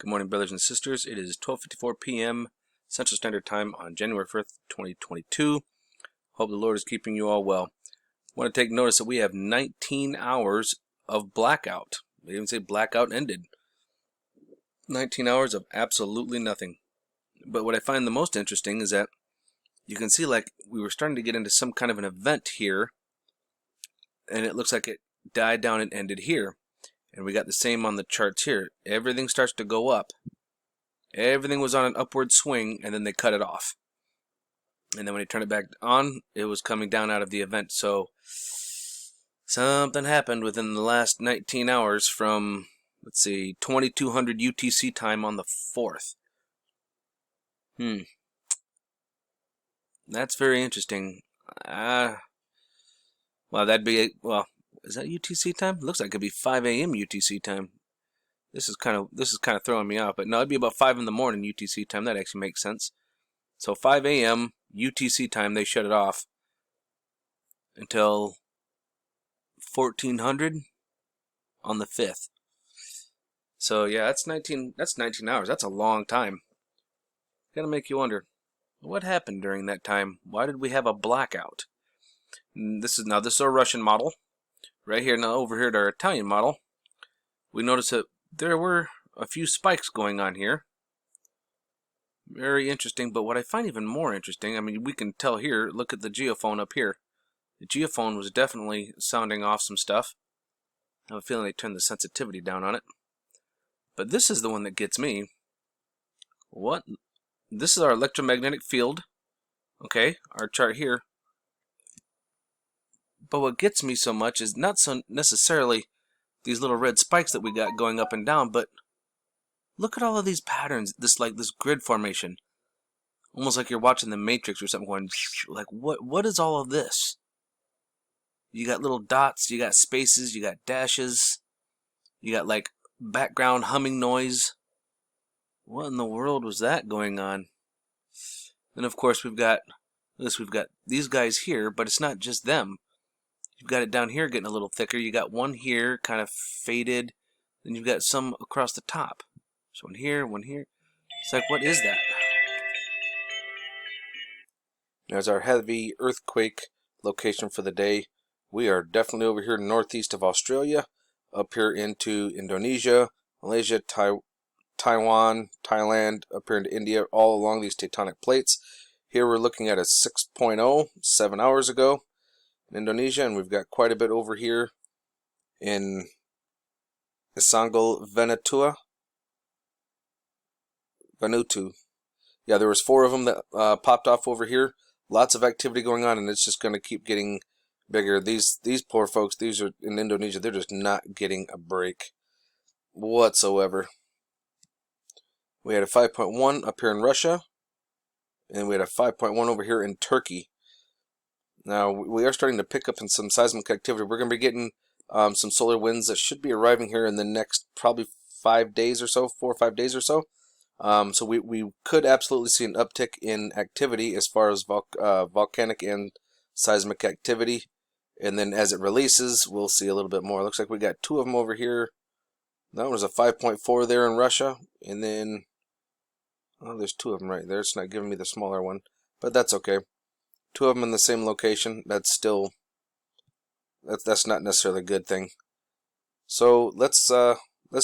Good morning, brothers and sisters. It is 12:54 p.m. Central Standard Time on January 1st, 2022. Hope the Lord is keeping you all well. I want to take notice that we have 19 hours of blackout. They even say blackout ended. 19 hours of absolutely nothing. But what I find the most interesting is that you can see like we were starting to get into some kind of an event here, and it looks like it died down and ended here. And we got the same on the charts here. Everything starts to go up. Everything was on an upward swing, and then they cut it off. And then when they turned it back on, it was coming down out of the event. So something happened within the last 19 hours from, let's see, 2200 UTC time on the 4th. That's very interesting. Well, that'd be, well, is that UTC time? It looks like it'd be 5 a.m. UTC time. This is kind of throwing me off, but no, it'd be about 5 in the morning UTC time. That actually makes sense. So 5 a.m. UTC time, they shut it off until 1400 on the 5th. So yeah, that's 19 hours. That's a long time. Gonna make you wonder, what happened during that time? Why did we have a blackout? This is our Russian model. Right here, now over here at our Italian model, we notice that there were a few spikes going on here. Very interesting, but what I find even more interesting, I mean, we can tell here, look at the geophone up here. The geophone was definitely sounding off some stuff. I have a feeling they turned the sensitivity down on it. But this is the one that gets me. What? This is our electromagnetic field. Okay, our chart here. But what gets me so much is not so necessarily these little red spikes that we got going up and down, but look at all of these patterns, this grid formation. Almost like you're watching the Matrix or something going, like what is all of this? You got little dots, you got spaces, you got dashes, you got like background humming noise. What in the world was that going on? Then of course we've got these guys here, but it's not just them. You've got it down here getting a little thicker. You got one here kind of faded. Then you've got some across the top. So one here, one here. It's like, what is that? There's our heavy earthquake location for the day. We are definitely over here northeast of Australia, up here into Indonesia, Malaysia, Taiwan, Thailand, up here into India, all along these tectonic plates. Here we're looking at a 6.0, 7 hours ago. In Indonesia, and we've got quite a bit over here in Vanuatu. Yeah, there was 4 of them that popped off over here. Lots of activity going on, and it's just going to keep getting bigger. These poor folks, these are in Indonesia, they're just not getting a break whatsoever. We had a 5.1 up here in Russia, and we had a 5.1 over here in Turkey. Now, we are starting to pick up in some seismic activity. We're going to be getting some solar winds that should be arriving here in the next probably 5 days or so, 4 or 5 days or so. So we could absolutely see an uptick in activity as far as volcanic and seismic activity. And then as it releases, we'll see a little bit more. Looks like we got 2 of them over here. That was a 5.4 there in Russia. And then, oh, there's 2 of them right there. It's not giving me the smaller one, but that's okay. 2 of them in the same location. That's still, that's not necessarily a good thing. So let's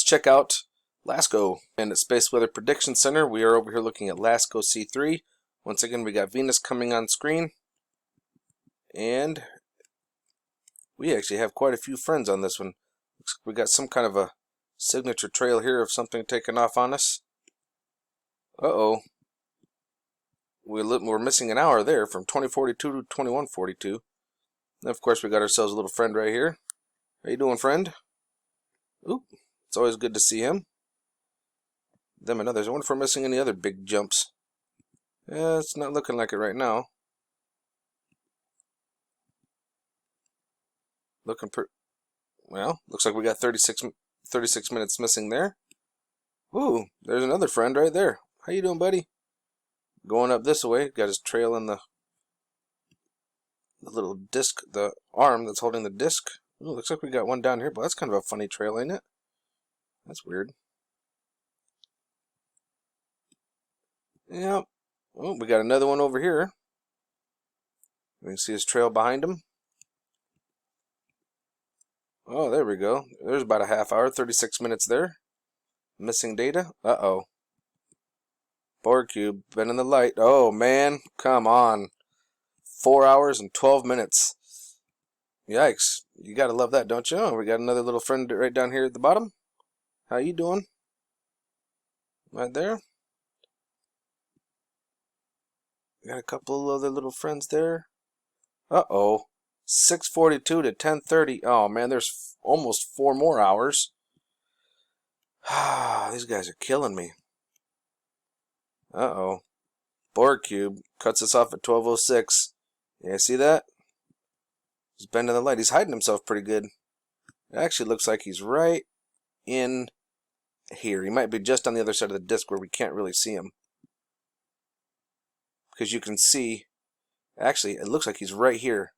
check out LASCO. And at Space Weather Prediction Center, we are over here looking at LASCO C3. Once again, we got Venus coming on screen, and we actually have quite a few friends on this one. Looks like we got some kind of a signature trail here of something taking off on us. Uh-oh. We're missing an hour there from 2042 to 2142. And of course, we got ourselves a little friend right here. How you doing, friend? Oop, it's always good to see him. Them and others. I wonder if we're missing any other big jumps. Yeah, it's not looking like it right now. Well, looks like we got 36 minutes missing there. Ooh, there's another friend right there. How you doing, buddy? Going up this way, got his trail in the little disc, the arm that's holding the disc. Ooh, looks like we got one down here, but that's kind of a funny trail, ain't it? That's weird. Yep. Oh, we got another one over here. We can see his trail behind him. Oh, there we go. There's about a half hour, 36 minutes there. Missing data. Uh-oh. Borg cube, been in the light. Oh, man. Come on. 4 hours and 12 minutes. Yikes. You gotta love that, don't you? Oh, we got another little friend right down here at the bottom. How you doing? Right there. We got a couple other little friends there. Uh-oh. 6:42 to 10:30. Oh, man, there's almost 4 more hours. These guys are killing me. Uh-oh. Borg cube cuts us off at 12:06. Yeah, see that? He's bending the light. He's hiding himself pretty good. It actually looks like he's right in here. He might be just on the other side of the disc where we can't really see him. Because you can see, actually, it looks like he's right here.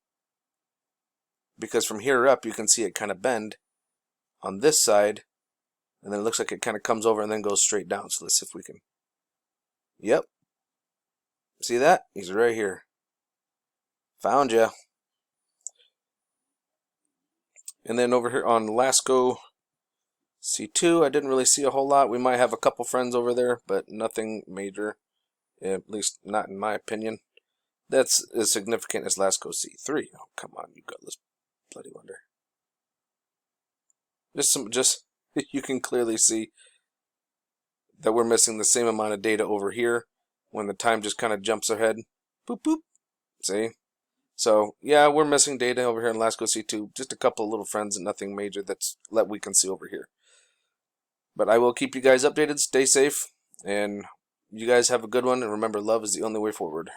Because from here up, you can see it kind of bend on this side. And then it looks like it kind of comes over and then goes straight down. So let's see if we can. Yep. See that? He's right here. Found ya. And then over here on LASCO C2, I didn't really see a whole lot. We might have a couple friends over there, but nothing major. At least not in my opinion. That's as significant as LASCO C3. Oh, come on, you gutless bloody wonder. Just you can clearly see that we're missing the same amount of data over here when the time just kind of jumps ahead. Boop, boop. See? So, yeah, we're missing data over here in LASCO C2. Just a couple of little friends and nothing major that we can see over here. But I will keep you guys updated. Stay safe. And you guys have a good one. And remember, love is the only way forward.